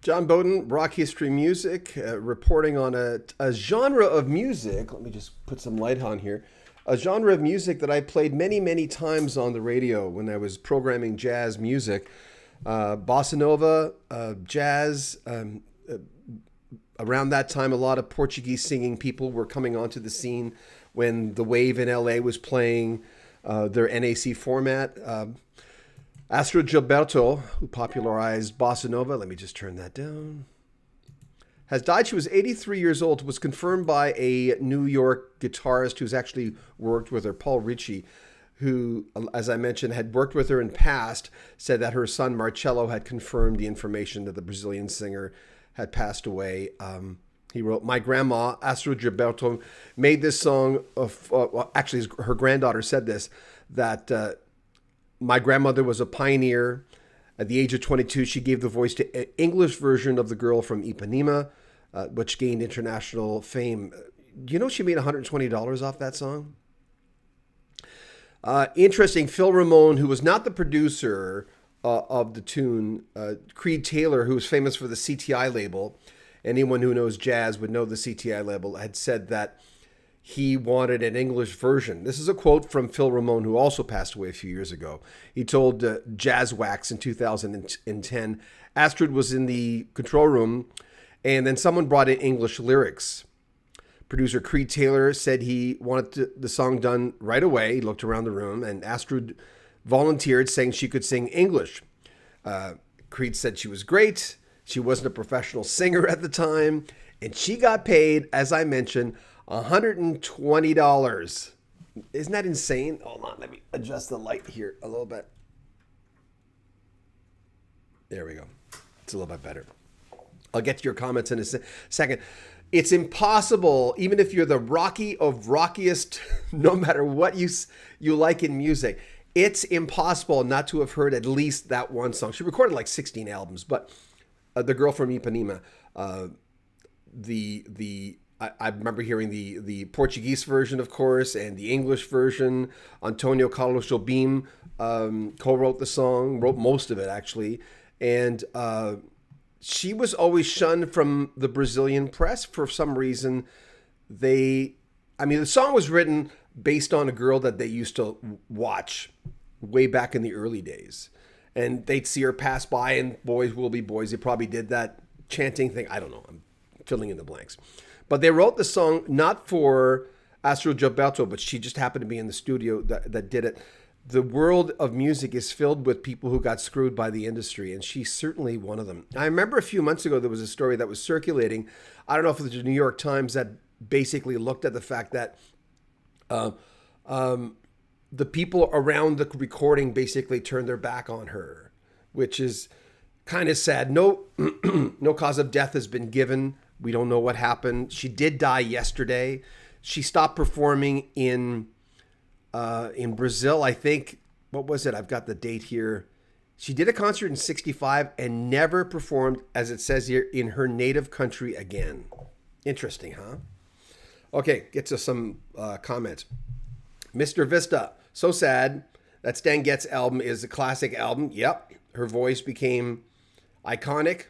John Beaudin, Rock History Music, reporting on a genre of music. Let me just put some light on here. A genre of music that I played many, many times on the radio when I was programming jazz music. Bossa Nova, jazz. Around that time, a lot of Portuguese singing people were coming onto the scene when The Wave in LA was playing their NAC format. Astrud Gilberto, who popularized Bossa Nova, let me just turn that down, has died. She was 83 years old, was confirmed by a New York guitarist who's actually worked with her, Paul Ricci, who, as I mentioned, had worked with her in past, said that her son Marcello had confirmed the information that the Brazilian singer had passed away. He wrote, "My grandma, Astrud Gilberto, made this song actually her granddaughter said this, that my grandmother was a pioneer. At the age of 22, she gave the voice to an English version of The Girl from Ipanema, which gained international fame." Do you know she made $120 off that song? Interesting, Phil Ramone, who was not the producer of the tune, Creed Taylor, who was famous for the CTI label, anyone who knows jazz would know the CTI label, had said that he wanted an English version. This is a quote from Phil Ramone, who also passed away a few years ago. He told Jazz Wax in 2010, Astrud was in the control room, and then someone brought in English lyrics. Producer Creed Taylor said he wanted the song done right away. He looked around the room, and Astrud volunteered, saying she could sing English. Creed said she was great. She wasn't a professional singer at the time, and she got paid, as I mentioned, $120. Isn't that insane? Hold on, let me adjust the light here a little bit. There we go. It's a little bit better. I'll get to your comments in a second. It's impossible, even if you're the Rocky of rockiest, no matter what you like in music, it's impossible not to have heard at least that one song. She recorded like 16 albums, but The Girl from Ipanema, I remember hearing the Portuguese version, of course, and the English version. Antonio Carlos Jobim co-wrote the song, wrote most of it, actually. And she was always shunned from the Brazilian press for some reason. The song was written based on a girl that they used to watch way back in the early days. And they'd see her pass by, and boys will be boys. They probably did that chanting thing. I don't know. I'm filling in the blanks. But they wrote the song not for Astrud Gilberto, but she just happened to be in the studio that did it. The world of music is filled with people who got screwed by the industry, and she's certainly one of them. I remember a few months ago there was a story that was circulating. I don't know if it was the New York Times that basically looked at the fact that the people around the recording basically turned their back on her, which is kind of sad. No, no cause of death has been given. We don't know what happened. She did die yesterday. She stopped performing in Brazil, I think. What was it? I've got the date here. She did a concert in '65 and never performed, as it says here, in her native country again. Interesting, huh? Okay, get to some comments. Mr. Vista, so sad. That Stan Getz album is a classic album. Yep, her voice became iconic.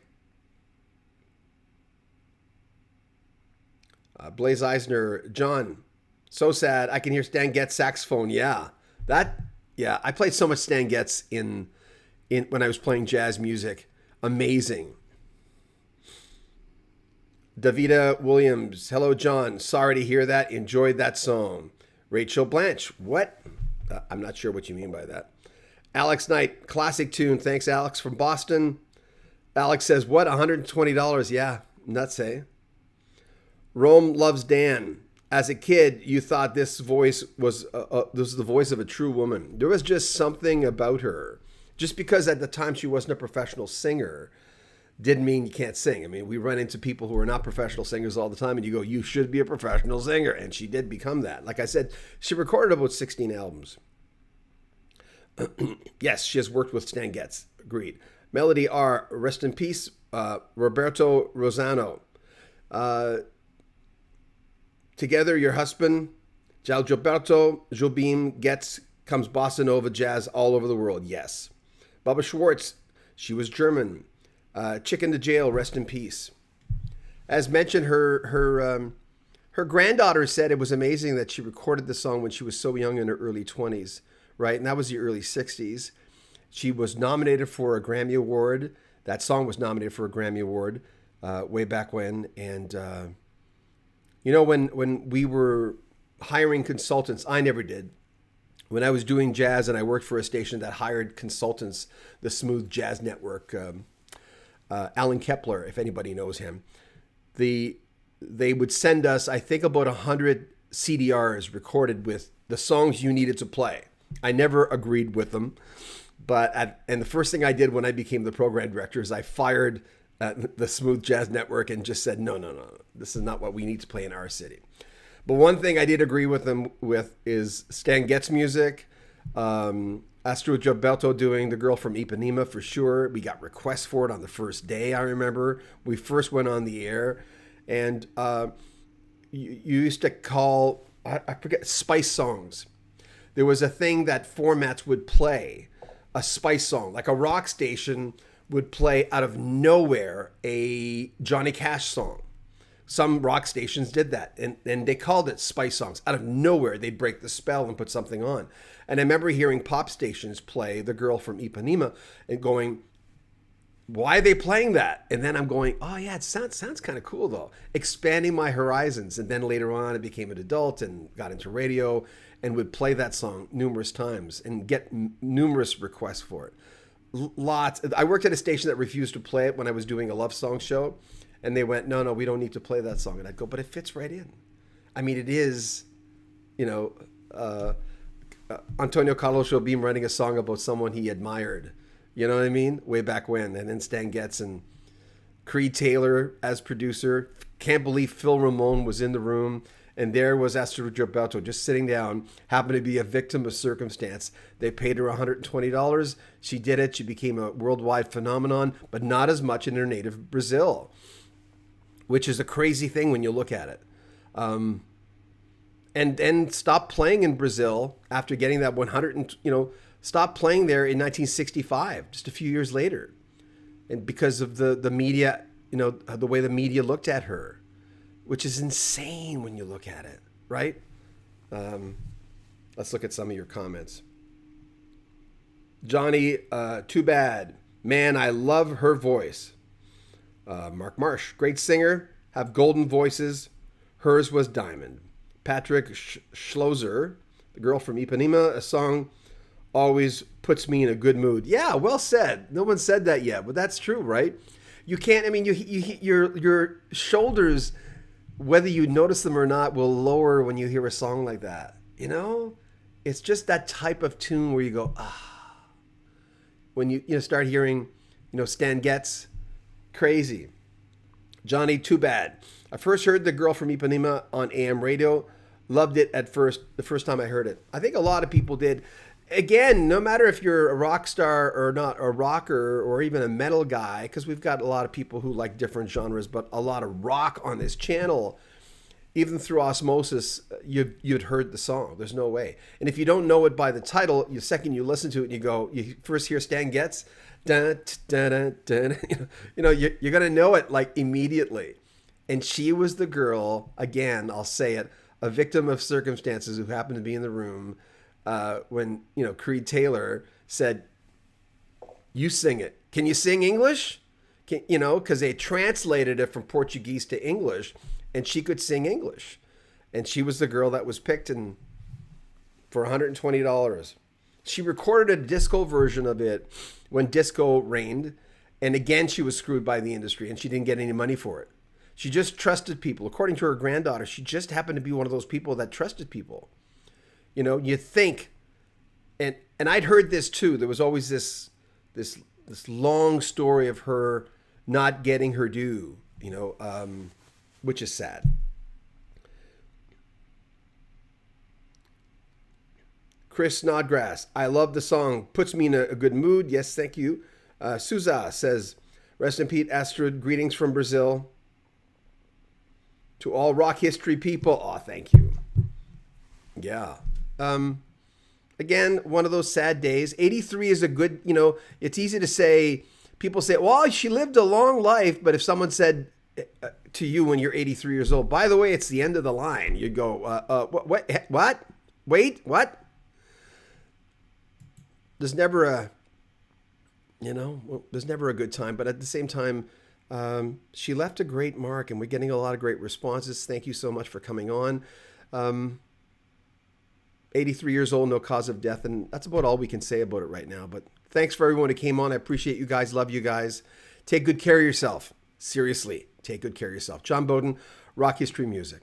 Blaze Eisner, John, so sad. I can hear Stan Getz saxophone. Yeah, I played so much Stan Getz in when I was playing jazz music. Amazing. Davida Williams, hello, John. Sorry to hear that. Enjoyed that song. Rachel Blanche, what? I'm not sure what you mean by that. Alex Knight, classic tune. Thanks, Alex, from Boston. Alex says, what? $120? Yeah, nuts, eh? Rome loves Dan. As a kid, you thought this voice was the voice of a true woman. There was just something about her. Just because at the time she wasn't a professional singer didn't mean you can't sing. I mean, we run into people who are not professional singers all the time, and you go, you should be a professional singer. And she did become that. Like I said, she recorded about 16 albums. Yes, she has worked with Stan Getz. Agreed. Melody R., rest in peace. Roberto Rosano. Together, your husband, Gilberto, Jobim, Getz, comes bossa nova jazz all over the world. Yes. Bubba Schwartz, she was German. Chicken to Jail, rest in peace. As mentioned, her granddaughter said it was amazing that she recorded the song when she was so young in her early 20s, right? And that was the early 60s. She was nominated for a Grammy Award. That song was nominated for a Grammy Award way back when. And, when we were hiring consultants, I never did. When I was doing jazz and I worked for a station that hired consultants, the Smooth Jazz Network, Alan Kepler, if anybody knows him, they would send us, I think, about 100 CDRs recorded with the songs you needed to play. I never agreed with them, and the first thing I did when I became the program director is I fired the Smooth Jazz Network and just said, no, this is not what we need to play in our city. But one thing I did agree with them with is Stan Getz music, Astrud Gilberto doing The Girl from Ipanema for sure. We got requests for it on the first day, I remember. We first went on the air. And you used to call, I forget, spice songs. There was a thing that formats would play, a spice song. Like a rock station would play out of nowhere a Johnny Cash song. Some rock stations did that, and they called it spice songs. Out of nowhere, they'd break the spell and put something on. And I remember hearing pop stations play The Girl from Ipanema and going, why are they playing that? And then I'm going, oh yeah, it sounds kind of cool though. Expanding my horizons. And then later on, I became an adult and got into radio and would play that song numerous times and get numerous requests for it. Lots. I worked at a station that refused to play it when I was doing a love song show. And they went, no, we don't need to play that song. And I'd go, but it fits right in. I mean, it is, Antonio Carlos Jobim writing a song about someone he admired. You know what I mean? Way back when. And then Stan Getz and Creed Taylor as producer. Can't believe Phil Ramone was in the room. And there was Astrud Gilberto just sitting down, happened to be a victim of circumstance. They paid her $120. She did it. She became a worldwide phenomenon, but not as much in her native Brazil, which is a crazy thing when you look at it. And stopped playing in Brazil after getting that 100, stopped playing there in 1965, just a few years later. And because of the media, the way the media looked at her, which is insane when you look at it, right? Let's look at some of your comments. Johnny, too bad. Man, I love her voice. Mark Marsh, great singer, have golden voices. Hers was diamond. Patrick Schloser, The Girl from Ipanema, a song always puts me in a good mood. Yeah, well said. No one said that yet, but that's true, right? You can't, your shoulders, whether you notice them or not, will lower when you hear a song like that. It's just that type of tune where you go, ah. When you start hearing, Stan Getz, crazy. Johnny, too bad. I first heard The Girl from Ipanema on AM radio. Loved it the first time I heard it. I think a lot of people did. Again, no matter if you're a rock star or not, a rocker or even a metal guy, because we've got a lot of people who like different genres, but a lot of rock on this channel, even through osmosis, you'd heard the song. There's no way. And if you don't know it by the title, the second you listen to it, you first hear Stan Getz, dun, dun, dun, dun, you're going to know it like immediately. And she was the girl, again, I'll say it, a victim of circumstances who happened to be in the room when, Creed Taylor said, you sing it. Can you sing English? Because they translated it from Portuguese to English, and she could sing English. And she was the girl that was picked for $120. She recorded a disco version of it when disco reigned. And again, she was screwed by the industry, and she didn't get any money for it. She just trusted people. According to her granddaughter, she just happened to be one of those people that trusted people. You think, and I'd heard this too. There was always this long story of her not getting her due, which is sad. Chris Snodgrass, I love the song. Puts me in a good mood. Yes, thank you. Souza says, rest in peace, Astrud. Greetings from Brazil. To all rock history people. Oh, thank you. Yeah. Again, one of those sad days. 83 is a good, it's easy to say people say, well, she lived a long life. But if someone said to you when you're 83 years old, by the way, it's the end of the line, you'd go, what? Wait, what? There's never a, there's never a good time. But at the same time, she left a great mark, and we're getting a lot of great responses. Thank you so much for coming on. 83 years old, no cause of death, and that's about all we can say about it right now. But thanks for everyone who came on. I appreciate you guys. Love you guys. Take good care of yourself. Seriously, take good care of yourself. John Beaudin, Rock History Music.